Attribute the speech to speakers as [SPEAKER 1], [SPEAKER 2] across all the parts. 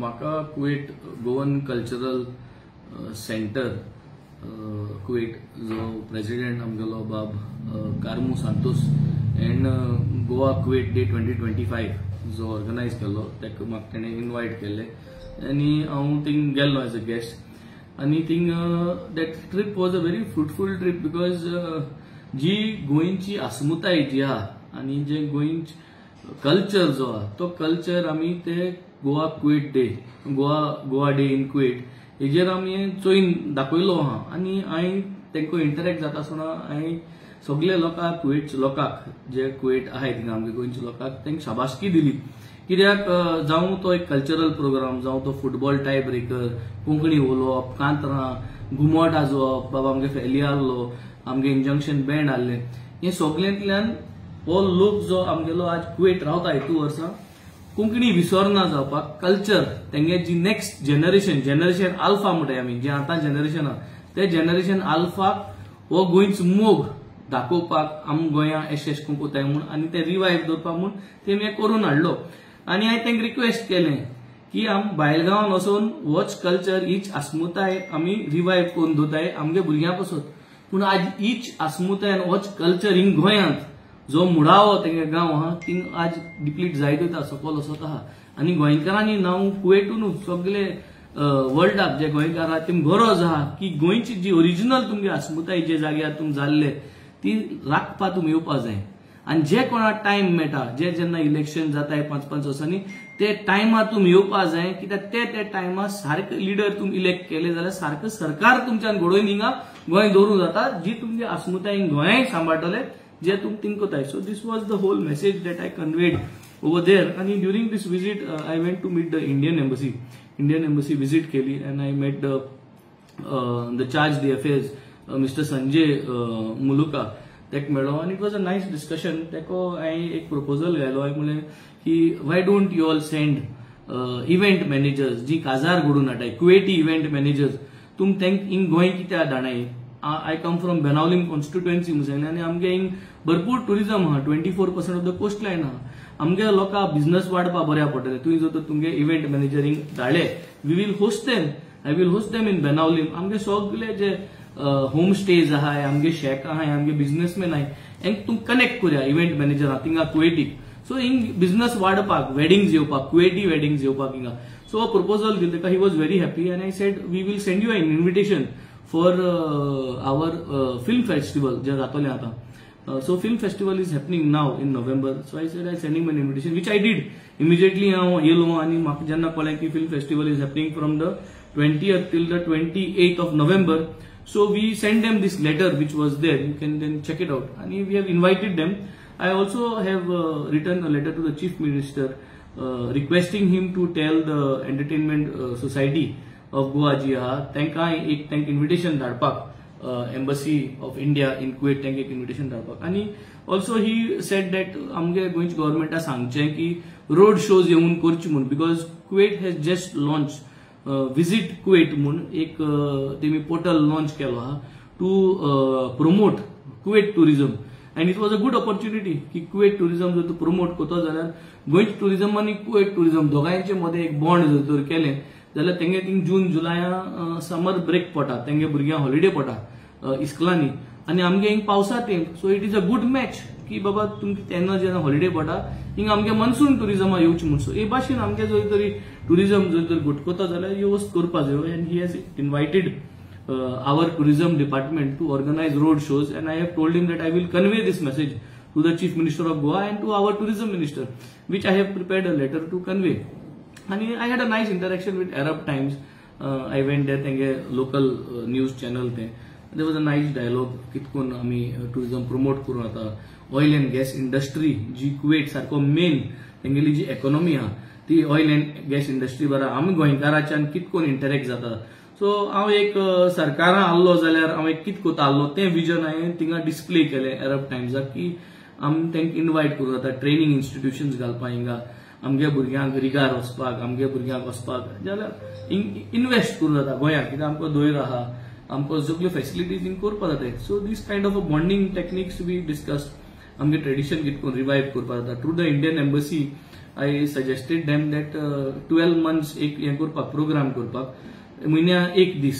[SPEAKER 1] म्हाका Kuwait Goan cultural centre Kuwait जो president आमगेलो बाब Carmo Santos and Goa Kuwait day 2025 जो ऑर्गनायज केलो ताका म्हाका तेणें इन्वायट केले आनी हांव थिंग गेल्लो एज अ गेस्ट आनी थिंग that trip was a very fruitful trip because जी गोंयची अस्मिताय जी आहा आनी जे गोंयचे कल्चर जो आहा तो कल्चर आमी ते Goa Kuwait day Goa day in Kuwait हेजेर आमी चोयन दाखयलो आहा आनी हांवें तांकां इंटरेक्ट जाता आसतना हांवें सगळे लोकांक कुवेटच्या लोकांक जे कुवेट आहाय थिंगा आमच्या गोंयच्या लोकांक तांकां शाबासकी दिली कित्याक जावं तो एक कल्चरल प्रोग्राम जावं तो फुटबॉल टाय ब्रेकर कोंकणी उलोवप कांतरां घुमट आजोवप बाबा आमगे फेली आहलो आमगे इंजंक्शन बँड आहले हे सगळ्यांतल्यान हो लोक जो आमगेलो आज कुवेट रावता हेतू वर्सां कोंकणी विसरना जावपाक कल्चर तेंगे जी नेक्स्ट जनरेशन आल्फा म्हणटाय आमी जे आतां जनरेशन आहा ते जनरेशन आल्फाक हो गोंयचो मोग दाखोवपाक आम गोंया एशेश कोंकूताय म्हूण आनी ते रिवायव दवरपाक म्हूण तेमी करून हाडलो आनी हांवें तांकां रिक्वेस्ट केलें की आम भायलगांवान वचून होच कल्चर हीच अस्मिताय आमी रिवायव करून दवरताय आमगे भुरग्यां पासून पूण आज हीच अस्मिताय आनी होच कल्चर हिंग गोंयांत जो मुडावो तेंगे गांव आहा थिंग आज डिप्लीट जायत वयता सकयल वचत आहा आनी गोंयकारांनी नांव कुवेटूनच सगळे वर्ल्डाक जे गोंयकार आहा तेम गरज आहा की गोंयची जी ओरिजिनल तुमगे अस्मिताय जे जाग्यार तुम जाल्ले ती राखपा तुम येवपा जाय आनी जे कोणाक टायम मेळटा जे जेन्ना इलेक्शन जाताय 5-5 वर्सांनी ते टायमार तुम येवपा जाय कित्याक ते टायमार सारके लिडर तुम इलेक्ट केले जाल्यार सारकें सरकार तुमच्यान घडोवन हिंगा गोंय दवरूं जाता जी तुमगे अस्मिताय गोंयाय सांबाळटले जे तुम थिंक कोताय so this was the whole message that I conveyed over there आनी during this visit I went to meet the Indian embassy visit केली and I met the chargé d' affaires mister Sanjay Muluka तेक मेळ्ळो आनी it was a nice discussion तेको हांवें एक proposal घालो हांवें म्हणलें की why don't you all send event managers जी काजार घडून हाडटाय कुवेटी इव्हेंट मॅनेजर्स तुम तेंक हिंग गोंय कित्याक धाडनाय I come from Benaulim constituency मुसेंगले आनी आमगे हिंग भरपूर टुरिजम आहा 24% ऑफ द कोस्टलायन आहा आमगे लोकां बिझनेस वाडपा बऱ्या पडटलें तुवें जर तर तुमगे इव्हेंट मॅनेजरींग धाडले we will host them I will host them in Benaulim आमगे सगळे जे होम स्टेज आहाय आमगे शेक आहाय आमगे बिझनेसमॅन आहाय हेंक तुम कनेक्ट करूया इव्हेंट मॅनेजरां थिंगा कुवेटीक सो हिंग बिझनेस वाडपाक वेडिंग्स येवपाक कुवेटी वेडिंग्स येवपाक हिंगा सो हो प्रपोजल दिलो ताका he was very happy and I said we will send you an invitation for our film festival जे जातले आता so film festival is happening now in November so I said I send him an invitation which I did immediately हांव yellow आनी म्हाका जेन्ना कळ्ळें की film festival is happening from the 20th till the 28th of November so we sent them this letter which was there you can then check it out and we have invited them I also have written a letter to the chief minister requesting him to tell the entertainment society of Goa जी आहा तांकां एक तांकां invitation धाडपाक embassy of India in Kuwait तांकां एक invitation धाडपाक आनी also he said that आमगे गोंयच्या गव्हर्मेंटाक सांगचें की रोड शोज येवन करचे म्हूण because Kuwait has just launched visit Kuwait म्हूण एक तेमी पोर्टल लॉन्च केलो आहा to promote Kuwait tourism and it was a good opportunity की कुवेट टुरिजम जर तूं प्रमोट करतो जाल्यार गोंयचे टुरिजम आनी कुवेट टुरिजम दोगांयचे मदें एक बॉन्ड जर तर केलें जाल्यार तेंगे थिंग जून जुलया समर ब्रेक पडटा तेंगे भुरग्यांक हॉलिडे पडटा इस्कलांनी आनी आमगे हिंग पावसा तें so it is a good match की बाबा तुमकां तेन्ना जेन्ना हॉलिडे पडटा हिंग आमगे मनसून टुरिजमा येवचें म्हूण सो हे भाशेन आमगे जर तरी टुरिजम जर तर घटकोता जाल्यार ह्यो वस्त करपा जायो and he has invited our tourism department to organise road shows and I have told him that I will convey this message to the chief minister of Goa and to our tourism minister which I have prepared a letter to convey. And I had a nice interaction with Arab Times. I went there, tenge local news channel te. There was a nice dialogue. कितकोन आमी tourism promote करून आता oil and gas industry जी कुवेट सारको main तेंगेली जी economy हा ती oil and gas industry बारा आमी गोंयकाराच्यान कितकोन interact जाता. So हांव एक सरकारान आल्लो जाल्यार हांव एक कित कोता आल्लो तें विजन हांवें थिंगा डिस्प्ले केलें अरब टायम्साक की आमी तेंका इन्वायट करूं जाता ट्रेनिंग इन्स्टिट्यूशन्स घालपाक हिंगा आमगे भुरग्यांक रिगार वचपाक आमगे भुरग्यांक वचपाक जाल्यार इन्वेस्ट करूं जाता गोंयांत कित्याक आमकां दोयर आहा आमकां सगल्यो फॅसिलिटीज हिंग करपा जाता so this kind of a bonding techniques we discussed आमगे ट्रेडिशन कितकोन रिवायव करपा जाता through the Indian embassy I suggested them that 12 months एक हे करपाक प्रोग्राम करपाक म्हयन्या एक दीस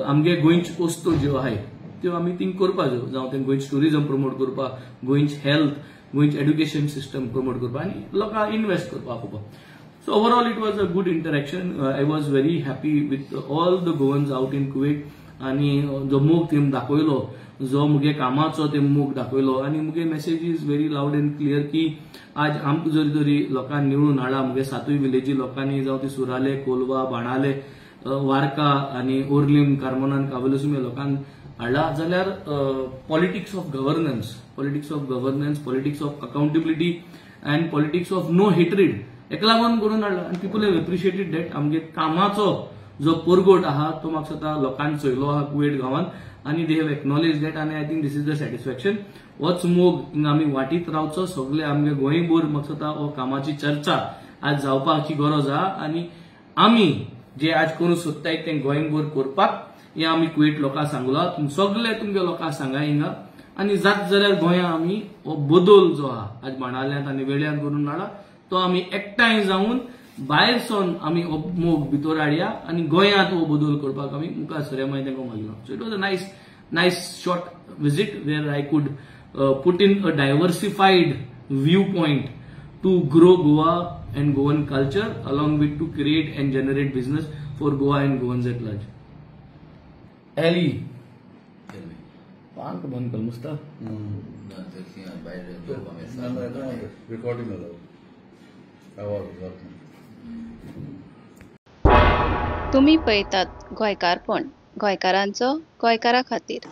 [SPEAKER 1] आमगे गोंयच्यो वस्तू ज्यो आहाय त्यो आमी थिंक करपाच्यो जावं ते गोंयचे टुरिजम प्रमोट करपाक, गोंयचे हेल्थ, गोंयचे एड्युकेशन सिस्टम प्रमोट करपाक आनी लोकांक इन्वेस्ट करपाक आपोवपाक. So overall it was a good interaction. I was very happy with all the Goans out in Kuwait आणि जो मोग तेम दाखयलो, जो मुगे कामाचो ते मोग दाखयलो आणि मुगे message is very loud and clear की आज आमकां जरी तरी लोकांनी निवडून हाडला मुगे 7 विलेजी लोकांनी जावं ती सुराले, कोलवा, बाणाले, वार्का आणि ओर्लीम, कार्मोनान, कावलसुमे लोकांनी हाडला जाल्यार politics of governance, politics of accountability and politics of no hatred हेका लागून करून हाडला आनी पीपल हॅव एप्रिशिएटेड दॅट. आमगे कामाचो जो परगोट आहा तो म्हाका स्वता लोकांनी चयलो आहा कुवेट गांवांत आनी दे हॅव एक्नॉलेज दॅट आनी I think this is the satisfaction. होच मोग हिंगा आमी वाटीत रावचो सगळे आमगे गोंयभर म्हाका स्वता हो कामाची चर्चा आज जावपाची गरज आहा आनी आमी जे आज करूंक सोदताय ते गोंयभर करपाक हे आमी कुवेट लोकांक सांगला. सगळे तुमगे लोकांक सांगाय हिंगा आनी जात जाल्यार गोंया आमी हो बदल जो आहा आज मांडाल्यांत आनी वेळ्यान करून हाडला तो आमी एकठांय जावन भायर सावन आमी हो मोग भितर हाडया आनी गोंयांत हो बदल करपाक आमी मुखार सरया मागीर तांकां मागलो. So it was a nice short visit where I could put in a diversified viewpoint to grow Goa and Goan culture along with to create and generate business for Goa and Goans at large. Ali. Pank ban kal Musta.
[SPEAKER 2] Recording
[SPEAKER 3] तुम्ही पळयतात गोंयकारपण, गोंयकारांचो गोंयकारा खातीर.